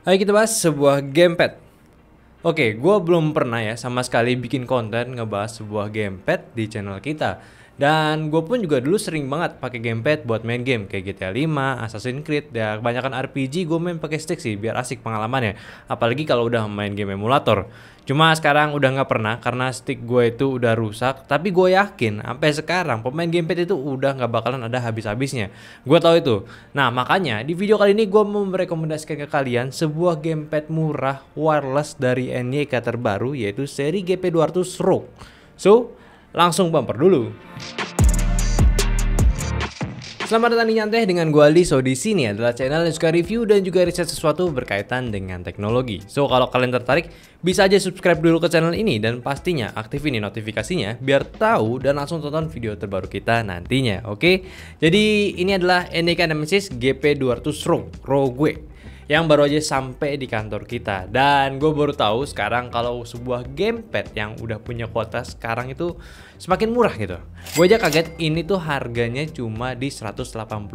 Ayo kita bahas sebuah gamepad. Oke, gue belum pernah ya sama sekali bikin konten ngebahas sebuah gamepad di channel kita. Dan gue pun juga dulu sering banget pakai gamepad buat main game kayak GTA 5, Assassin's Creed, dan kebanyakan RPG gue main pakai stick sih biar asik pengalamannya. Apalagi kalau udah main game emulator. Cuma sekarang udah nggak pernah karena stick gue itu udah rusak. Tapi gue yakin sampai sekarang pemain gamepad itu udah nggak bakalan ada habis-habisnya. Gue tahu itu. Nah makanya di video kali ini gue mau merekomendasikan ke kalian sebuah gamepad murah wireless dari NYK terbaru yaitu seri GP200 ROG. So langsung bumper dulu. Selamat datang di Nyantai dengan gue Ali. So di sini adalah channel yang suka review dan juga riset sesuatu berkaitan dengan teknologi. So kalau kalian tertarik, bisa aja subscribe dulu ke channel ini dan pastinya aktifin notifikasinya biar tahu dan langsung tonton video terbaru kita nantinya. Oke? Jadi ini adalah NYK Nemesis GP200 ROG yang baru aja sampai di kantor kita. Dan gue baru tahu sekarang kalau sebuah gamepad yang udah punya kuota sekarang itu semakin murah gitu. Gue aja kaget ini tuh harganya cuma di 180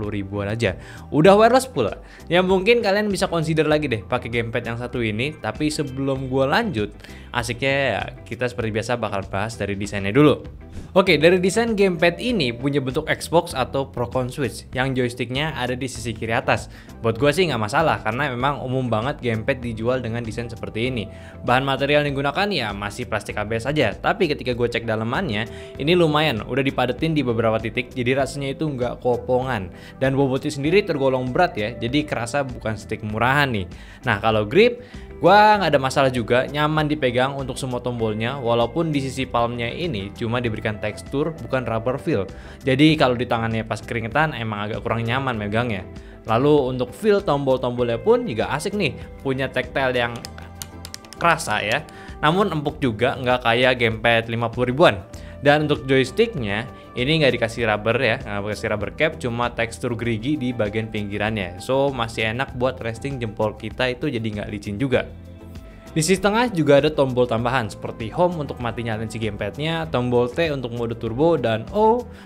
ribuan aja. Udah wireless pula. Ya mungkin kalian bisa consider lagi deh pakai gamepad yang satu ini. Tapi sebelum gue lanjut, asiknya ya kita seperti biasa bakal bahas dari desainnya dulu. Oke, dari desain gamepad ini punya bentuk Xbox atau Procon Switch yang joysticknya ada di sisi kiri atas. Buat gue sih nggak masalah karena memang umum banget gamepad dijual dengan desain seperti ini. Bahan material yang digunakan ya masih plastik ABS aja. Tapi ketika gue cek dalamannya, ini lumayan udah dipadetin di beberapa titik. Jadi rasanya itu nggak kopongan. Dan bobotnya sendiri tergolong berat ya. Jadi kerasa bukan stick murahan nih. Nah kalau grip, gua nggak ada masalah juga, nyaman dipegang untuk semua tombolnya, walaupun di sisi palmnya ini cuma diberikan tekstur bukan rubber feel. Jadi kalau di tangannya pas keringetan emang agak kurang nyaman megangnya. Lalu untuk feel tombol-tombolnya pun juga asik nih, punya tactile yang kerasa ya. Namun empuk juga, nggak kayak gamepad 50 ribuan. Dan untuk joysticknya ini nggak dikasih rubber ya, nggak dikasih rubber cap, cuma tekstur gerigi di bagian pinggirannya. So masih enak buat resting jempol kita itu jadi nggak licin juga. Di sisi tengah juga ada tombol tambahan seperti home untuk mati nyalain si gamepadnya, tombol T untuk mode turbo, dan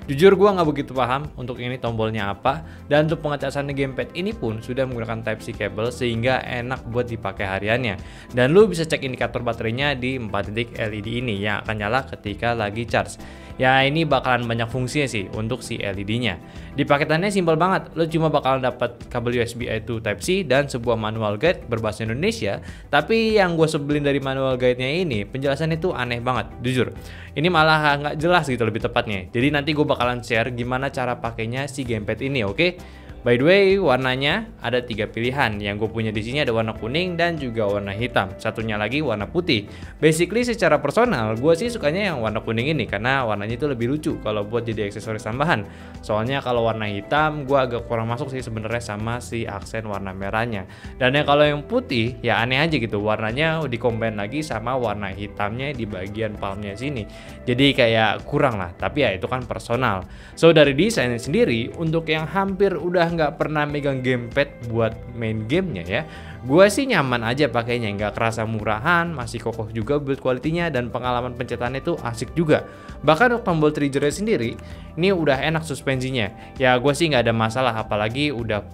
jujur gua nggak begitu paham untuk ini tombolnya apa. Dan untuk pengecasan gamepad ini pun sudah menggunakan Type-C cable sehingga enak buat dipakai hariannya. Dan lu bisa cek indikator baterainya di 4 titik LED ini yang akan nyala ketika lagi charge. Ya ini bakalan banyak fungsinya sih untuk si LED-nya. Di paketannya simpel banget, lo cuma bakalan dapat kabel USB to Type-C dan sebuah manual guide berbahasa Indonesia. Tapi yang gue sebelin dari manual guide-nya ini, penjelasannya itu aneh banget, jujur. Ini malah nggak jelas gitu lebih tepatnya. Jadi nanti gue bakalan share gimana cara pakainya si gamepad ini, oke? By the way, warnanya ada 3 pilihan. Yang gue punya di sini ada warna kuning dan juga warna hitam. Satunya lagi warna putih. Basically secara personal, gue sih sukanya yang warna kuning ini karena warnanya itu lebih lucu kalau buat jadi aksesoris tambahan. Soalnya kalau warna hitam, gue agak kurang masuk sih sebenarnya sama si aksen warna merahnya. Dan yang kalau yang putih, ya aneh aja gitu. Warnanya dikombin lagi sama warna hitamnya di bagian palmnya sini. Jadi kayak kurang lah. Tapi ya itu kan personal. So dari desainnya sendiri, untuk yang hampir udah nggak pernah megang gamepad buat main gamenya ya, gue sih nyaman aja pakainya, nggak kerasa murahan, masih kokoh juga build quality-nya dan pengalaman pencetannya itu asik juga. Bahkan untuk tombol trigger-nya sendiri ini udah enak suspensinya ya, gue sih nggak ada masalah, apalagi udah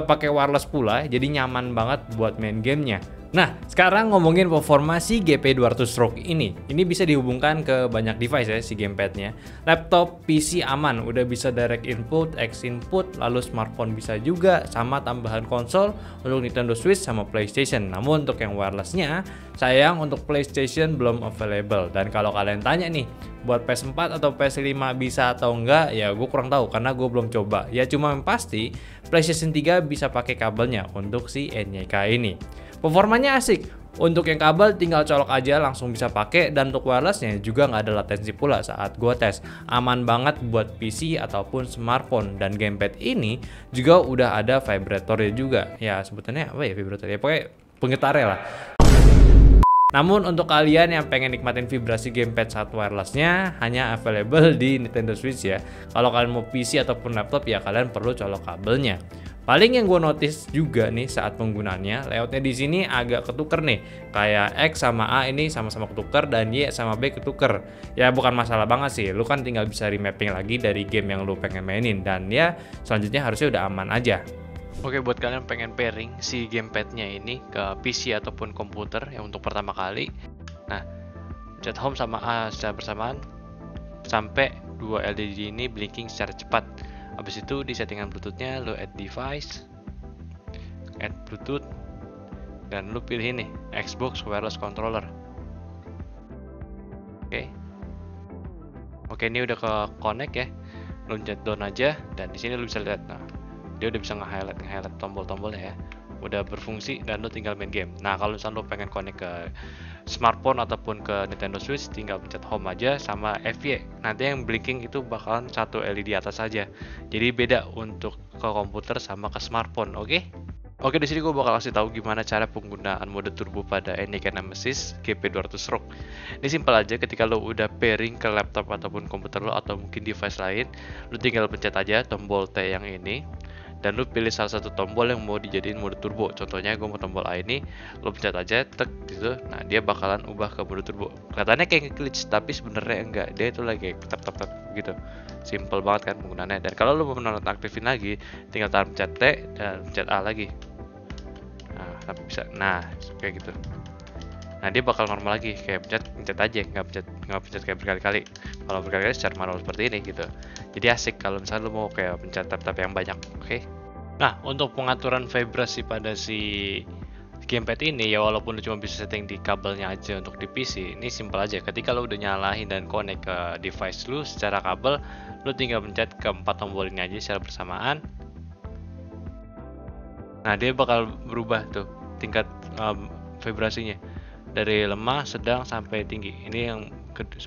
pakai wireless pula, jadi nyaman banget buat main gamenya. Nah, sekarang ngomongin performa si GP200 ROG ini. Ini bisa dihubungkan ke banyak device ya si gamepadnya. Laptop, PC aman, udah bisa direct input, X input, lalu smartphone bisa juga, sama tambahan konsol untuk Nintendo Switch sama PlayStation. Namun untuk yang wirelessnya, sayang untuk PlayStation belum available. Dan kalau kalian tanya nih, buat PS4 atau PS5 bisa atau enggak, ya gue kurang tahu karena gue belum coba. Ya cuma yang pasti PlayStation 3 bisa pakai kabelnya untuk si NYK ini. Performanya asik. Untuk yang kabel tinggal colok aja langsung bisa pakai, dan untuk wirelessnya juga nggak ada latensi pula saat gue tes. Aman banget buat PC ataupun smartphone, dan gamepad ini juga udah ada vibratornya juga. Ya sebutannya apa ya vibratornya? Pokoknya penggetarnya lah. Namun untuk kalian yang pengen nikmatin vibrasi gamepad saat wirelessnya hanya available di Nintendo Switch ya. Kalau kalian mau PC ataupun laptop ya kalian perlu colok kabelnya. Paling yang gue notice juga nih saat penggunaannya, layoutnya di sini agak ketuker nih. Kayak X sama A ini sama-sama ketuker dan Y sama B ketuker. Ya bukan masalah banget sih, lu kan tinggal bisa remapping lagi dari game yang lu pengen mainin. Dan ya selanjutnya harusnya udah aman aja. Oke, buat kalian pengen pairing si gamepadnya ini ke PC ataupun komputer yang untuk pertama kali, nah pencet home secara bersamaan sampai dua LED ini blinking secara cepat. Habis itu di settingan Bluetooth-nya lo add device, add Bluetooth, dan lu pilih ini Xbox wireless controller. Oke, ini udah ke connect ya. Lu pencet down aja dan di sini lu bisa lihat, nah dia udah bisa nge-highlight tombol-tombolnya ya. Udah berfungsi dan lu tinggal main game. Nah, kalau misalnya lu pengen connect ke smartphone ataupun ke Nintendo Switch, tinggal pencet home aja sama FY. Nanti yang blinking itu bakalan satu LED atas saja. Jadi beda untuk ke komputer sama ke smartphone, oke? Oke, di sini gue bakal kasih tahu gimana cara penggunaan mode turbo pada NEK Nemesis GP200 ROG. Ini simpel aja, ketika lo udah pairing ke laptop ataupun komputer lo atau mungkin device lain, lo tinggal pencet aja tombol T yang ini dan lo pilih salah satu tombol yang mau dijadiin mode turbo. Contohnya gue mau tombol A ini, lo pencet aja tek gitu. Nah, dia bakalan ubah ke mode turbo. Kelihatannya kayak nge-glitch, tapi sebenarnya enggak. Dia itu lagi tap gitu. Simple banget kan penggunaannya. Dan kalau lo mau nonaktifin lagi, tinggal tahan pencet T dan pencet A lagi. Nah, tapi bisa. Nah, kayak gitu. Nah, dia bakal normal lagi, kayak pencet aja, nggak pencet kayak berkali-kali. Kalau berkali-kali secara manual seperti ini gitu. Jadi asik kalau misalnya lu mau kayak pencet tab-tab yang banyak, oke? Nah, untuk pengaturan vibrasi pada si gamepad ini ya, walaupun lu cuma bisa setting di kabelnya aja untuk di PC, ini simple aja. Ketika lu udah nyalain dan connect ke device lu secara kabel, lu tinggal pencet keempat tombol ini aja secara bersamaan. Nah, dia bakal berubah tuh tingkat vibrasinya dari lemah, sedang, sampai tinggi. Ini yang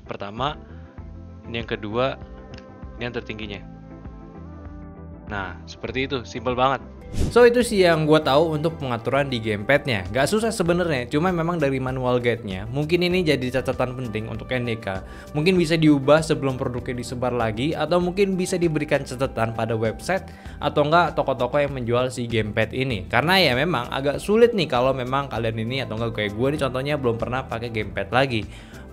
pertama, ini yang kedua, ini yang tertingginya. Nah, seperti itu, simple banget. So, itu sih yang gue tahu untuk pengaturan di gamepadnya. Gak susah sebenarnya, cuma memang dari manual guide-nya. Mungkin ini jadi catatan penting untuk NEK. Mungkin bisa diubah sebelum produknya disebar lagi, atau mungkin bisa diberikan catatan pada website atau enggak toko-toko yang menjual si gamepad ini. Karena ya memang agak sulit nih kalau memang kalian ini atau enggak kayak gue nih contohnya belum pernah pakai gamepad lagi.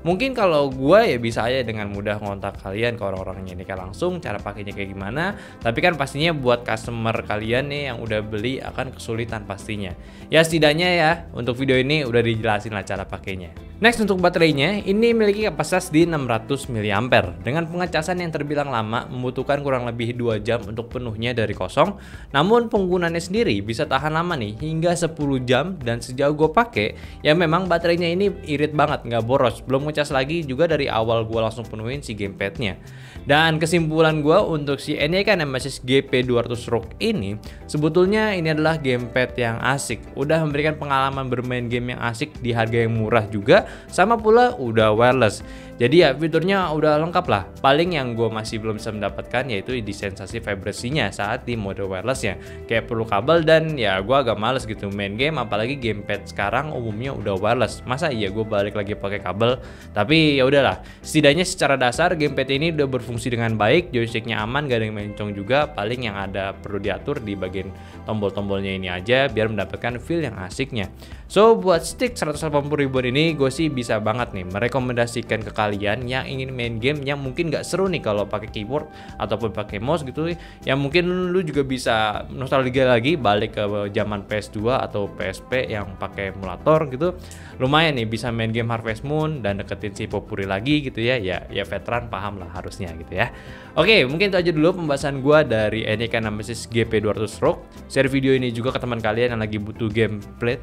Mungkin kalau gue ya bisa aja dengan mudah ngontak kalian ke orang-orangnya ini langsung cara pakainya kayak gimana. Tapi kan pastinya buat customer kalian nih yang udah beli akan kesulitan pastinya. Ya setidaknya ya untuk video ini udah dijelasin lah cara pakainya. Next, untuk baterainya, ini memiliki kapasitas di 600 mAh. Dengan pengecasan yang terbilang lama, membutuhkan kurang lebih 2 jam untuk penuhnya dari kosong. Namun penggunaannya sendiri bisa tahan lama nih, hingga 10 jam. Dan sejauh gue pakai, ya memang baterainya ini irit banget, nggak boros. Belum ngecas lagi juga dari awal gue langsung penuhin si gamepadnya. Dan kesimpulan gue untuk si NEK Nemesis GP200 ROG ini, sebetulnya ini adalah gamepad yang asik. Udah memberikan pengalaman bermain game yang asik di harga yang murah juga. Sama pula udah wireless. Jadi ya fiturnya udah lengkap lah. Paling yang gue masih belum bisa mendapatkan yaitu di sensasi vibrasinya saat di mode wirelessnya. Kayak perlu kabel dan ya gue agak males gitu main game, apalagi gamepad sekarang umumnya udah wireless. Masa iya gue balik lagi pakai kabel? Tapi ya udahlah. Setidaknya secara dasar gamepad ini udah berfungsi dengan baik, joysticknya aman, gak ada yang mencong juga. Paling yang ada perlu diatur di bagian tombol-tombolnya ini aja biar mendapatkan feel yang asiknya. So buat stick 180 ribuan ini gue sih bisa banget nih merekomendasikan ke kalian yang ingin main game yang mungkin gak seru nih kalau pakai keyboard ataupun pakai mouse gitu. Yang mungkin lu juga bisa nostalgia lagi balik ke zaman PS2 atau PSP yang pakai emulator gitu. Lumayan nih bisa main game Harvest Moon dan deketin si Popuri lagi gitu ya. Ya veteran paham lah harusnya gitu ya. Oke, mungkin itu aja dulu pembahasan gue dari NEK Nemesis GP200 ROG. Share video ini juga ke teman kalian yang lagi butuh gamepad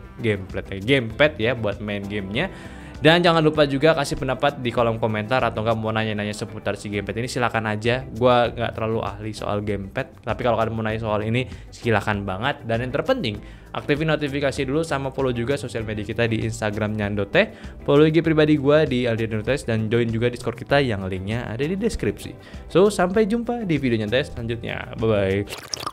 ya buat main gamenya. Dan jangan lupa juga kasih pendapat di kolom komentar atau nggak mau nanya-nanya seputar si gamepad ini, silakan aja. Gua nggak terlalu ahli soal gamepad, tapi kalau kalian mau nanya soal ini silakan banget. Dan yang terpenting, aktifin notifikasi dulu sama follow juga sosial media kita di Instagram Nyandote, follow IG pribadi gua di Aldianotes, dan join juga Discord kita yang linknya ada di deskripsi. So sampai jumpa di video nyantai selanjutnya, bye bye.